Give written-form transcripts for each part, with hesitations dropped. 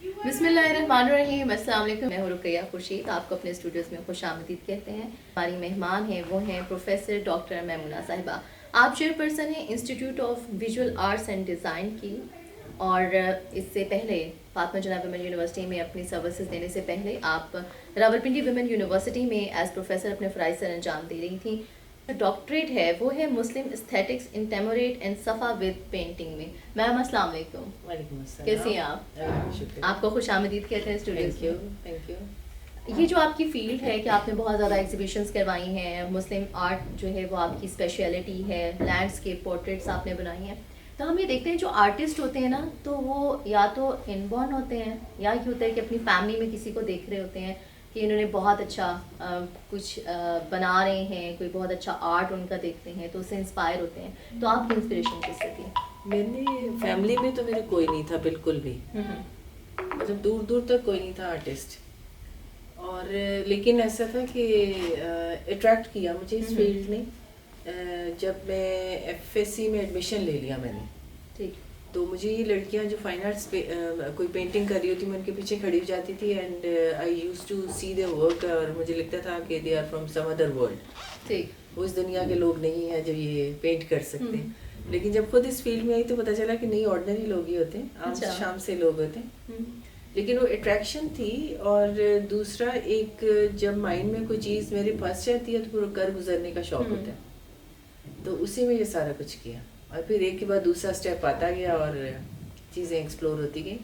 बिस्मिल्लाहिर्रहमानिर्रहीम। अस्सलाम वालेकुम। मैं हूँ रुकैया खुर्शीद, आपको अपने स्टूडियोज़ में खुशामदीद कहते हैं। हमारी मेहमान हैं वो हैं प्रोफेसर डॉक्टर मैमुना साहिबा। आप चेयरपर्सन हैं institute of visual arts and design की, और इससे पहले फातिमा जनाब वुमेन यूनिवर्सिटी में अपनी सर्विसेज देने से पहले आप रावलपिंडी वुमेन यूनिवर्सिटी में एज प्रोफेसर अपने फ़राइज़ सर अंजाम दे रही थी। डॉक्टरेट है वो है मुस्लिम एस्थेटिक्स इन टेमोरेट एंड सफ़ा विद पेंटिंग में। मैम अस्सलाम वालेकुम। वालेकुम अस्सलाम। कैसी हैं आप? शुक्रिया। आपको खुशामदीद कहते हैं स्टूडेंट्स थैंक यू को। Thank you. ये जो आपकी फील्ड है कि आपने बहुत ज़्यादा एग्जीबिशंस करवाई हैं, मुस्लिम आर्ट जो है वो आपकी स्पेशलिटी है, लैंडस्केप पोर्ट्रेट्स आपने बनाई हैं, तो हम ये देखते हैं जो आर्टिस्ट होते हैं ना, तो वो या तो इनबॉर्न होते हैं या ये होता है कि अपनी फैमिली में किसी को देख रहे होते हैं कि इन्होंने बहुत अच्छा कुछ बना रहे हैं, कोई बहुत अच्छा आर्ट उनका देखते हैं तो उससे इंस्पायर होते हैं। तो आपकी इंस्पिरेशन किससे थी? मैंने फैमिली में तो मेरा कोई नहीं था बिल्कुल भी, मतलब दूर दूर तक कोई नहीं था आर्टिस्ट। और लेकिन ऐसा था कि अट्रैक्ट किया मुझे इस फील्ड ने जब मैं एफएससी में एडमिशन ले लिया मैंने। ठीक। तो मुझे ये लड़कियां जो फाइन आर्ट्स पे कोई पेंटिंग कर रही होती मैं उनके पीछे खड़ी हो जाती थी, and I used to see there work, और मुझे लगता था कि they are from some other world. ठीक। वो इस दुनिया के लोग नहीं हैं जो ये पेंट कर सकते हैं। लेकिन जब खुद इस फील्ड में आई तो पता चला कि नहीं, ऑर्डिनरी लोग ही होते हैं, आम अच्छा। शाम से लोग होते हैं। लेकिन वो अट्रैक्शन थी। और दूसरा, एक जब माइंड में कोई चीज़ मेरे फंस जाती है तो पूरा कर गुजरने का शौक होता है, तो उसी में ये सारा कुछ किया। और फिर एक के बाद दूसरा स्टेप आता गया और चीज़ें एक्सप्लोर होती गई।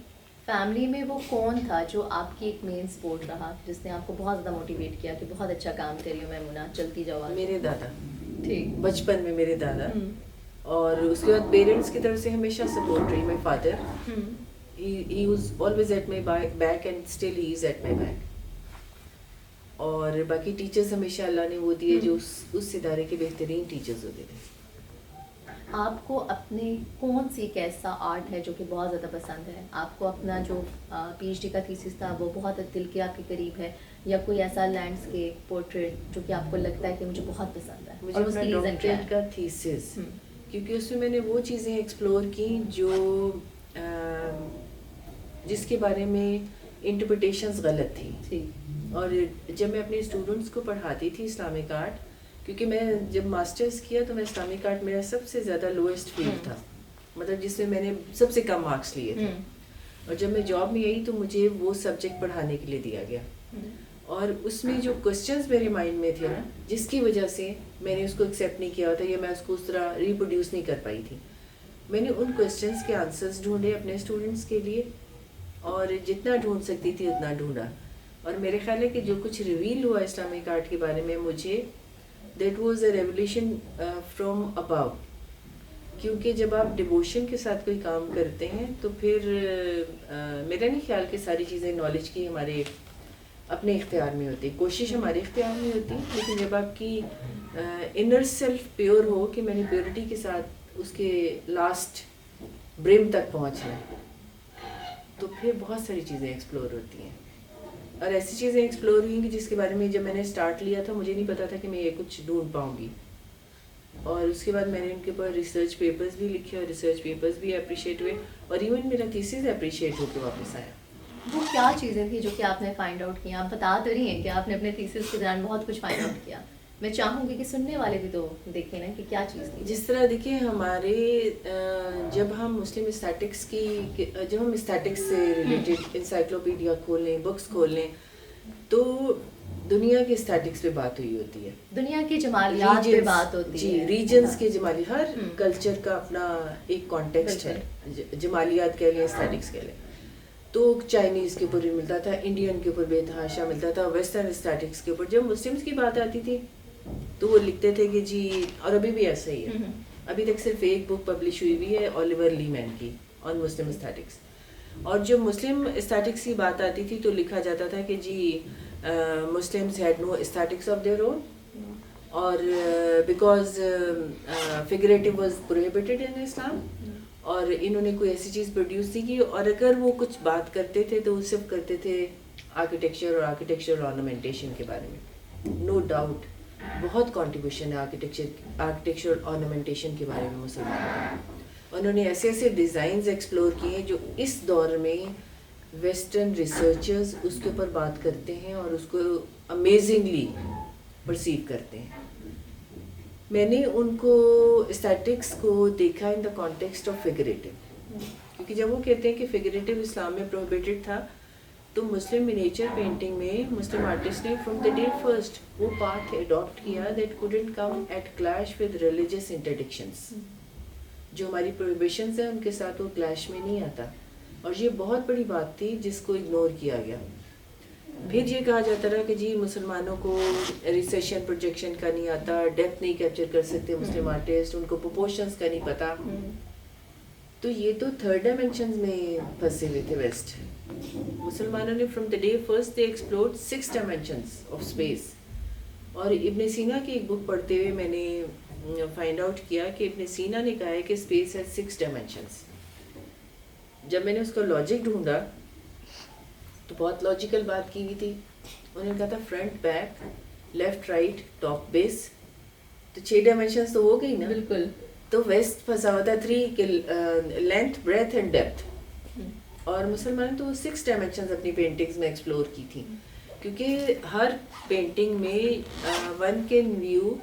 फैमिली में वो कौन था जो आपकी एक मेन सपोर्ट रहा, जिसने आपको बहुत ज़्यादा मोटिवेट किया कि बहुत अच्छा काम कर रही हो मैमुना, चलती जाओ आगे? मेरे दादा, ठीक। बचपन में मेरे दादा, और उसके बाद पेरेंट्स की तरफ से हमेशा सपोर्ट रही। My father, he was always at my back and still he is at my back. और बाकी टीचर्स हमेशा अल्लाह ने वो दिए जो उस इदारे के बेहतरीन टीचर्स होते थे। आपको अपने कौन सी एक ऐसा आर्ट है जो कि बहुत ज़्यादा पसंद है? आपको अपना जो पीएचडी का थीसिस था वो बहुत दिल के आपके करीब है, या कोई ऐसा लैंडस्केप पोर्ट्रेट जो कि आपको लगता है कि मुझे बहुत पसंद है? मुझे और अपना उसकी रीज़न क्या डॉक्टरेट है? का थीसिस, क्योंकि उसमें मैंने वो चीज़ें एक्सप्लोर की जो जिसके बारे में इंटरप्रिटेशंस गलत थी। ठीक। और जब मैं अपने स्टूडेंट्स को पढ़ाती थी इस्लामिक आर्ट, क्योंकि मैं जब मास्टर्स किया तो मैं इस्लामिक आर्ट मेरा सबसे ज़्यादा लोएस्ट फील्ड था, मतलब जिसमें मैंने सबसे कम मार्क्स लिए थे। और जब मैं जॉब में आई तो मुझे वो सब्जेक्ट पढ़ाने के लिए दिया गया, और उसमें जो क्वेश्चंस मेरे माइंड में थे ना, जिसकी वजह से मैंने उसको एक्सेप्ट नहीं किया था या मैं उसको उस तरह रिप्रोड्यूस नहीं कर पाई थी, मैंने उन क्वेश्चंस के आंसर्स ढूंढे अपने स्टूडेंट्स के लिए, और जितना ढूंढ सकती थी उतना ढूंढा। और मेरे ख्याल है कि जो कुछ रिवील हुआ इस्लामिक आर्ट के बारे में मुझे, that was a revolution from above. क्योंकि जब आप डिवोशन के साथ कोई काम करते हैं तो फिर मेरा नहीं ख्याल कि सारी चीज़ें नॉलेज की हमारे अपने इख्तियार में होती, कोशिश हमारे इख्तियार में होती, लेकिन जब आपकी इनर सेल्फ प्योर हो कि मैंने प्योरिटी के साथ उसके लास्ट ब्रिम तक पहुँचना है, तो फिर बहुत सारी चीज़ें एक्सप्लोर होती हैं। और ऐसी चीज़ें एक्सप्लोर हुई कि जिसके बारे में जब मैंने स्टार्ट लिया था मुझे नहीं पता था कि मैं ये कुछ ढूंढ पाऊँगी। और उसके बाद मैंने उनके ऊपर रिसर्च पेपर्स भी लिखे, और रिसर्च पेपर्स भी अप्रिशिएट हुए, और इवन मेरा थीसिस अप्रिशिएट होकर वापस आया। वो क्या चीज़ें थी जो कि आपने फाइंड आउट किया? आप बता तो रही हैं कि आपने अपने थीसिस के दौरान बहुत कुछ फाइंड आउट किया। मैं चाहूँगी कि सुनने वाले भी तो देखें ना कि क्या चीज़ थी। जिस तरह देखिए, हमारे जब हम मुस्लिम एस्थेटिक्स जब हम एस्थेटिक्स से रिलेटेड इंसाइक्लोपीडिया खोल लें, बुक्स खोल लें, तो दुनिया के एस्थेटिक्स पे बात हुई होती है, दुनिया की जमालियात पे बात होती जी, है। रीजन्स के जमाली, हर कल्चर का अपना एक कॉन्टेक्स्ट है, जमालियात कह लें, एस्थेटिक्स कह लें। तो चाइनीज़ के ऊपर भी मिलता था, इंडियन के ऊपर बेतहाशा मिलता था, वेस्टर्न एस्थेटिक्स के ऊपर। जब मुस्लिम्स की बात आती थी तो वो लिखते थे कि जी, और अभी भी ऐसा ही है, अभी तक सिर्फ एक बुक पब्लिश हुई हुई है ओलिवर लीमैन की ऑन मुस्लिम एस्थेटिक्स। और जब मुस्लिम एस्थेटिक्स की बात आती थी तो लिखा जाता था कि जी Muslims had no aesthetics of their own, और because figurative was prohibited in Islam, और इन्होंने कोई ऐसी चीज़ प्रोड्यूस नहीं की। और अगर वो कुछ बात करते थे तो वो सिर्फ करते थे आर्किटेक्चर और आर्किटेक्चरल ऑर्नामेंटेशन के बारे में। नो डाउट बहुत कंट्रीब्यूशन है आर्किटेक्चरल ऑर्नामेंटेशन के बारे में मुसलमानों का। उन्होंने ऐसे ऐसे डिज़ाइंस एक्सप्लोर किए जो इस दौर में ویسٹرن ریسرچرز اس کے اوپر بات کرتے ہیں اور اس کو امیزنگلی پرسیو کرتے ہیں. میں نے ان کو اسٹیٹکس کو دیکھا ان دا کانٹیکسٹ آف فگریٹو, کیونکہ جب وہ کہتے ہیں کہ فگریٹو اسلام میں پروہیبٹڈ تھا, تو مسلم منیچر پینٹنگ میں مسلم آرٹسٹ نے فرام دا ڈے فرسٹ وہ پاتھ اڈاپٹ کیا that couldn't come at clash with religious interdictions. جو ہماری پروہیبیشنز ہیں ان کے ساتھ وہ کلیش میں نہیں آتا, اور یہ بہت بڑی بات تھی جس کو اگنور کیا گیا. پھر یہ کہا جاتا رہا کہ جی مسلمانوں کو ریسیشن پروجیکشن کا نہیں آتا, ڈیپتھ نہیں کیپچر کر سکتے مسلم آرٹسٹ, ان کو پروپورشنز کا نہیں پتا. تو یہ تو تھرڈ ڈائمینشنز میں پھنسے ہوئے تھے ویسٹ. مسلمانوں نے from the day first they explored 6 dimensions of space. اور ابن سینا کی ایک بک پڑھتے ہوئے میں نے فائنڈ آؤٹ کیا کہ ابن سینا نے کہا ہے کہ اسپیس ہے 6 ڈائمینشنز. جب میں نے اس کا لاجک ڈھونڈا تو بہت لاجیکل بات کی ہوئی تھی. انہوں نے کہا تھا front back left right top base, تو 6 ڈائمینشنز تو ہو گئی نا. بالکل. تو ویسٹ پھنسا ہوتا 3 کہ لینتھ بریتھ اینڈ ڈیپتھ, اور مسلمان تو 6 ڈائمینشنز اپنی پینٹنگز میں ایکسپلور کی تھی, کیونکہ ہر پینٹنگ میں one can view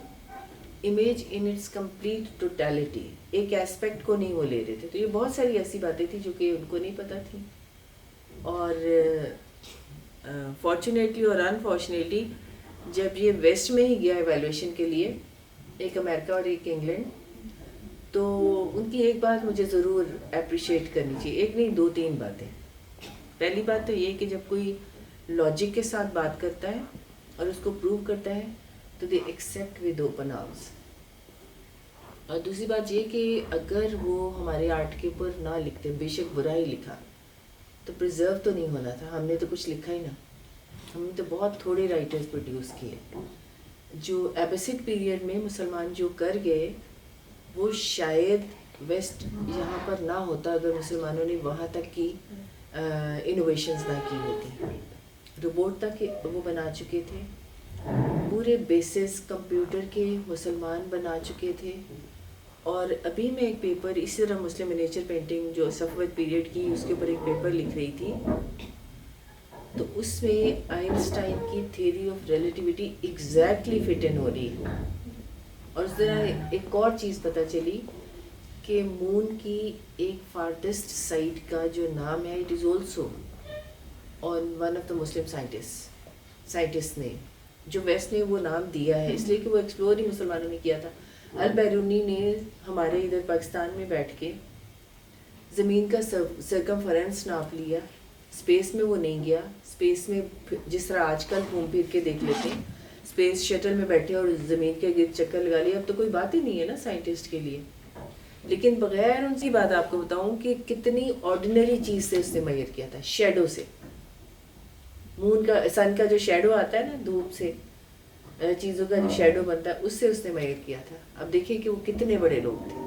image in its complete totality, ایک ایسپیکٹ کو نہیں وہ لے رہے تھے. تو یہ بہت ساری ایسی باتیں تھیں جو کہ ان کو نہیں پتہ تھی, اور فارچونیٹلی اور انفارچونیٹلی جب یہ ویسٹ میں ہی گیا ایویلویشن کے لیے, ایک امریکہ اور ایک انگلینڈ, تو ان کی ایک بات مجھے ضرور اپریشیٹ کرنی چاہیے. ایک نہیں 2-3 باتیں. پہلی بات تو یہ کہ جب کوئی لاجک کے ساتھ بات کرتا ہے اور اس کو پروو کرتا ہے تو دے ایکسیپٹ ود اوپن آرمز. اور دوسری بات یہ کہ اگر وہ ہمارے آرٹ کے اوپر نہ لکھتے, بے شک برا ہی لکھا, تو پرزرو تو نہیں ہونا تھا. ہم نے تو کچھ لکھا ہی نہ, ہم نے تو بہت تھوڑے رائٹرز پروڈیوس کیے. جو ایبسڈ پیریڈ میں مسلمان جو کر گئے وہ شاید ویسٹ یہاں پر نہ ہوتا اگر مسلمانوں نے وہاں تک کی انوویشنز نہ کی ہوتی. روبوٹ تک وہ بنا چکے تھے, پورے بیسس کمپیوٹر کے مسلمان بنا چکے تھے. اور ابھی میں ایک پیپر اسی طرح مسلم منیچر پینٹنگ جو صفوت پیریڈ کی, اس کے اوپر ایک پیپر لکھ رہی تھی, تو اس میں آئنسٹائن کی theory of relativity exactly fit in ہو رہی ہے. اور اس طرح ایک اور چیز پتہ چلی کہ مون کی ایک فارٹسٹ سائٹ کا جو نام ہے, it is also on one of the Muslim scientist نے, جو ویسٹ نے وہ نام دیا ہے اس لیے کہ وہ ایکسپلور ہی مسلمانوں نے کیا تھا. البیرونی نے ہمارے ادھر پاکستان میں بیٹھ کے زمین کا سرکمفرنس ناپ لیا, اسپیس میں وہ نہیں گیا. اسپیس میں جس طرح آج کل گھوم پھر کے دیکھ لیتے ہیں, اسپیس شٹل میں بیٹھے اور زمین کے گرد چکر لگا لیا, اب تو کوئی بات ہی نہیں ہے نا سائنٹسٹ کے لیے. لیکن بغیر ان سی بات آپ کو بتاؤں کہ کتنی آرڈینری چیز سے اس نے میئر کیا تھا, شیڈو سے. مون کا سن کا جو شیڈو آتا ہے نا, دھوپ سے چیزوں کا جو شیڈو بنتا ہے, اس سے اس نے میئر کیا تھا. اب دیکھیں کہ وہ کتنے بڑے لوگ تھے.